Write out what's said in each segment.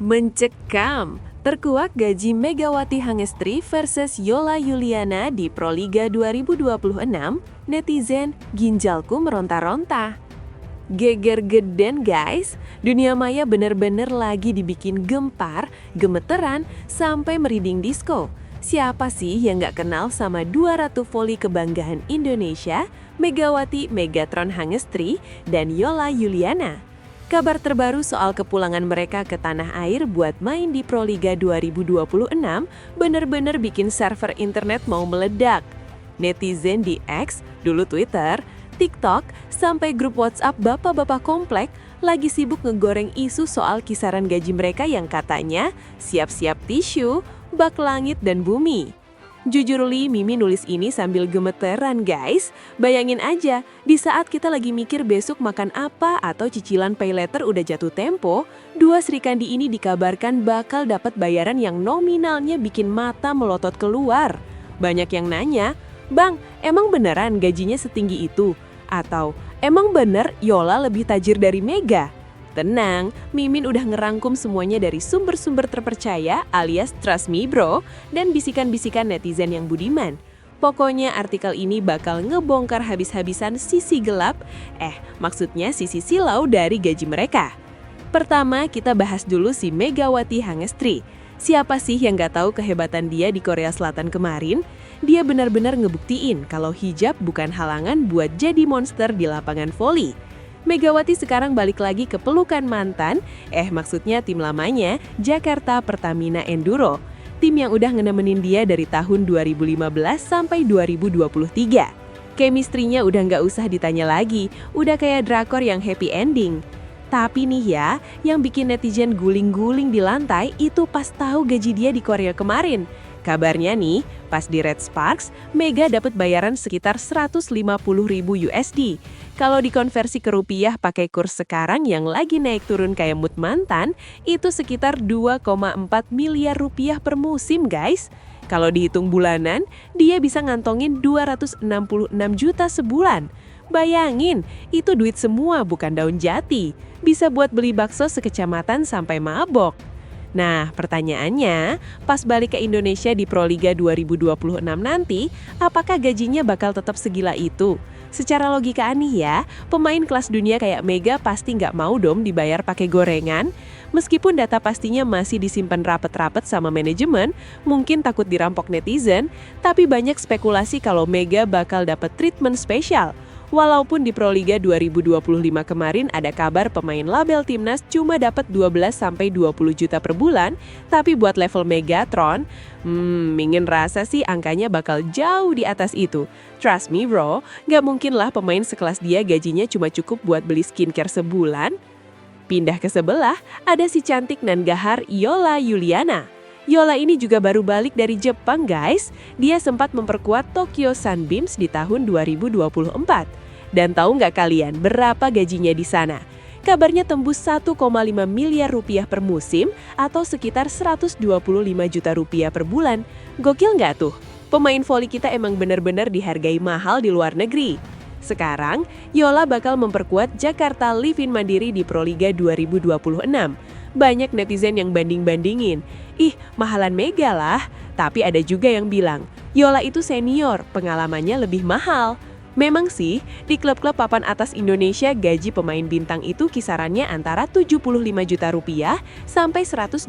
Mencekam, terkuak gaji Megawati Hangestri versus Yola Yuliana di Proliga 2026, netizen ginjalku meronta-ronta. Geger geden guys, dunia maya bener-bener lagi dibikin gempar, gemeteran, sampai merinding disco. Siapa sih yang gak kenal sama dua ratu voli kebanggaan Indonesia, Megawati Megatron Hangestri dan Yola Yuliana? Kabar terbaru soal kepulangan mereka ke tanah air buat main di Proliga 2026 bener-bener bikin server internet mau meledak. Netizen di X, dulu Twitter, TikTok, sampai grup WhatsApp bapak-bapak komplek lagi sibuk ngegoreng isu soal kisaran gaji mereka yang katanya siap-siap tisu, bak langit dan bumi. Jujur Li, Mimi nulis ini sambil gemeteran guys. Bayangin aja, di saat kita lagi mikir besok makan apa atau cicilan pay letter udah jatuh tempo, dua Srikandi ini dikabarkan bakal dapat bayaran yang nominalnya bikin mata melotot keluar. Banyak yang nanya, "Bang, emang beneran gajinya setinggi itu?" Atau, "Emang bener Yola lebih tajir dari Mega?" Tenang, Mimin udah ngerangkum semuanya dari sumber-sumber terpercaya alias trust me bro dan bisikan-bisikan netizen yang budiman. Pokoknya artikel ini bakal ngebongkar habis-habisan sisi gelap, maksudnya sisi silau dari gaji mereka. Pertama, kita bahas dulu si Megawati Hangestri. Siapa sih yang gak tahu kehebatan dia di Korea Selatan kemarin? Dia benar-benar ngebuktiin kalau hijab bukan halangan buat jadi monster di lapangan voli. Megawati sekarang balik lagi ke pelukan mantan, maksudnya tim lamanya, Jakarta Pertamina Enduro. Tim yang udah ngenemenin dia dari tahun 2015 sampai 2023. Chemistry-nya udah nggak usah ditanya lagi, udah kayak drakor yang happy ending. Tapi nih ya, yang bikin netizen guling-guling di lantai itu pas tahu gaji dia di Korea kemarin. Kabarnya nih, pas di Red Sparks, Mega dapat bayaran sekitar 150.000 USD. Kalau dikonversi ke rupiah pakai kurs sekarang yang lagi naik turun kayak mood mantan, itu sekitar 2,4 miliar rupiah per musim guys. Kalau dihitung bulanan, dia bisa ngantongin 266 juta sebulan. Bayangin, itu duit semua bukan daun jati. Bisa buat beli bakso sekecamatan sampai mabok. Nah, pertanyaannya, pas balik ke Indonesia di Proliga 2026 nanti, apakah gajinya bakal tetap segila itu? Secara logika nih ya, pemain kelas dunia kayak Mega pasti nggak mau dong dibayar pakai gorengan. Meskipun data pastinya masih disimpan rapet-rapet sama manajemen, mungkin takut dirampok netizen, tapi banyak spekulasi kalau Mega bakal dapat treatment spesial. Walaupun di Proliga 2025 kemarin ada kabar pemain label timnas cuma dapat 12-20 juta per bulan, tapi buat level Megatron, Mingin rasa sih angkanya bakal jauh di atas itu. Trust me bro, nggak mungkin lah pemain sekelas dia gajinya cuma cukup buat beli skincare sebulan. Pindah ke sebelah, ada si cantik nan gahar Yola Yuliana. Yola ini juga baru balik dari Jepang guys. Dia sempat memperkuat Tokyo Sunbeams di tahun 2024. Dan tahu nggak kalian berapa gajinya di sana? Kabarnya tembus 1,5 miliar rupiah per musim atau sekitar 125 juta rupiah per bulan. Gokil nggak tuh? Pemain voli kita emang bener-bener dihargai mahal di luar negeri. Sekarang, Yola bakal memperkuat Jakarta Livin Mandiri di Proliga 2026. Banyak netizen yang banding-bandingin. Ih, mahalan Mega lah. Tapi ada juga yang bilang, Yola itu senior, pengalamannya lebih mahal. Memang sih, di klub-klub papan atas Indonesia gaji pemain bintang itu kisarannya antara 75 juta rupiah sampai 125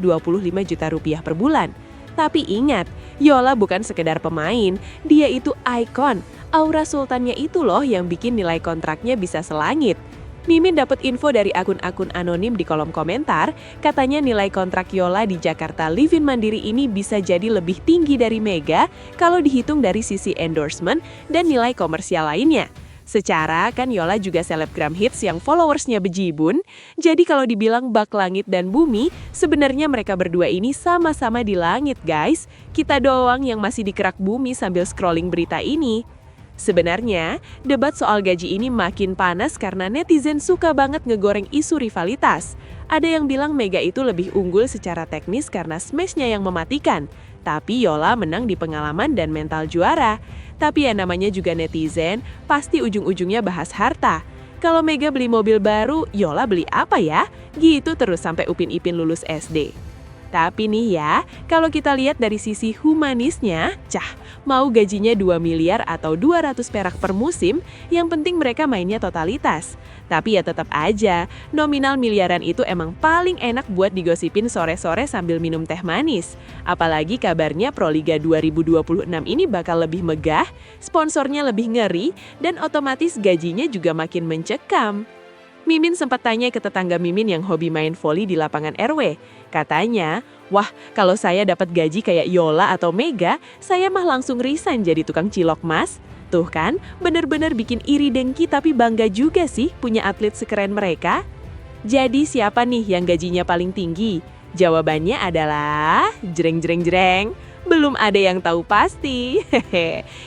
juta rupiah per bulan. Tapi ingat, Yola bukan sekedar pemain, dia itu ikon. Aura sultannya itu loh yang bikin nilai kontraknya bisa selangit. Mimin dapat info dari akun-akun anonim di kolom komentar, katanya nilai kontrak Yola di Jakarta Livin Mandiri ini bisa jadi lebih tinggi dari Mega kalau dihitung dari sisi endorsement dan nilai komersial lainnya. Secara kan Yola juga selebgram hits yang followersnya bejibun, jadi kalau dibilang bak langit dan bumi, sebenarnya mereka berdua ini sama-sama di langit guys. Kita doang yang masih dikerak bumi sambil scrolling berita ini. Sebenarnya, debat soal gaji ini makin panas karena netizen suka banget ngegoreng isu rivalitas. Ada yang bilang Mega itu lebih unggul secara teknis karena smash-nya yang mematikan. Tapi Yola menang di pengalaman dan mental juara. Tapi ya namanya juga netizen, pasti ujung-ujungnya bahas harta. Kalau Mega beli mobil baru, Yola beli apa ya? Gitu terus sampai Upin Ipin lulus SD. Tapi nih ya, kalau kita lihat dari sisi humanisnya, mau gajinya 2 miliar atau 200 perak per musim, yang penting mereka mainnya totalitas. Tapi ya tetap aja, nominal miliaran itu emang paling enak buat digosipin sore-sore sambil minum teh manis. Apalagi kabarnya Proliga 2026 ini bakal lebih megah, sponsornya lebih ngeri, dan otomatis gajinya juga makin mencekam. Mimin sempat tanya ke tetangga Mimin yang hobi main voli di lapangan RW. Katanya, wah kalau saya dapat gaji kayak Yola atau Mega, saya mah langsung resign jadi tukang cilok mas. Tuh kan, bener-bener bikin iri dengki tapi bangga juga sih punya atlet sekeren mereka. Jadi siapa nih yang gajinya paling tinggi? Jawabannya adalah jreng. Belum ada yang tahu pasti.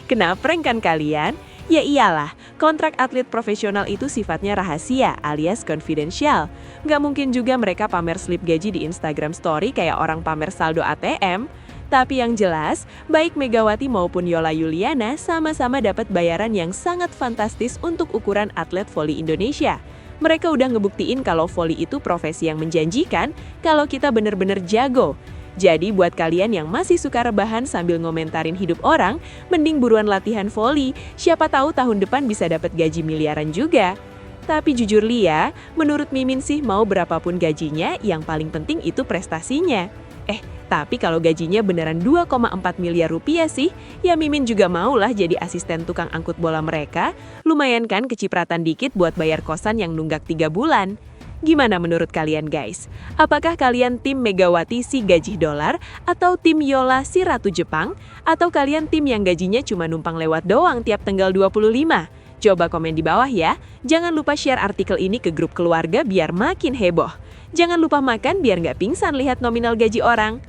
Kena prank kan kalian? Ya iyalah, kontrak atlet profesional itu sifatnya rahasia alias confidential. Nggak mungkin juga mereka pamer slip gaji di Instagram Story kayak orang pamer saldo ATM. Tapi yang jelas, baik Megawati maupun Yola Yuliana sama-sama dapat bayaran yang sangat fantastis untuk ukuran atlet voli Indonesia. Mereka udah ngebuktiin kalau voli itu profesi yang menjanjikan, kalau kita bener-bener jago. Jadi buat kalian yang masih suka rebahan sambil ngomentarin hidup orang, mending buruan latihan voli, siapa tahu tahun depan bisa dapat gaji miliaran juga. Tapi jujur Lia, menurut Mimin sih mau berapapun gajinya, yang paling penting itu prestasinya. Tapi kalau gajinya beneran 2,4 miliar rupiah sih, ya Mimin juga maulah jadi asisten tukang angkut bola mereka, lumayan kan kecipratan dikit buat bayar kosan yang nunggak 3 bulan. Gimana menurut kalian guys? Apakah kalian tim Megawati si gaji dolar atau tim Yola si ratu Jepang? Atau kalian tim yang gajinya cuma numpang lewat doang tiap tanggal 25? Coba komen di bawah ya. Jangan lupa share artikel ini ke grup keluarga biar makin heboh. Jangan lupa makan biar nggak pingsan lihat nominal gaji orang.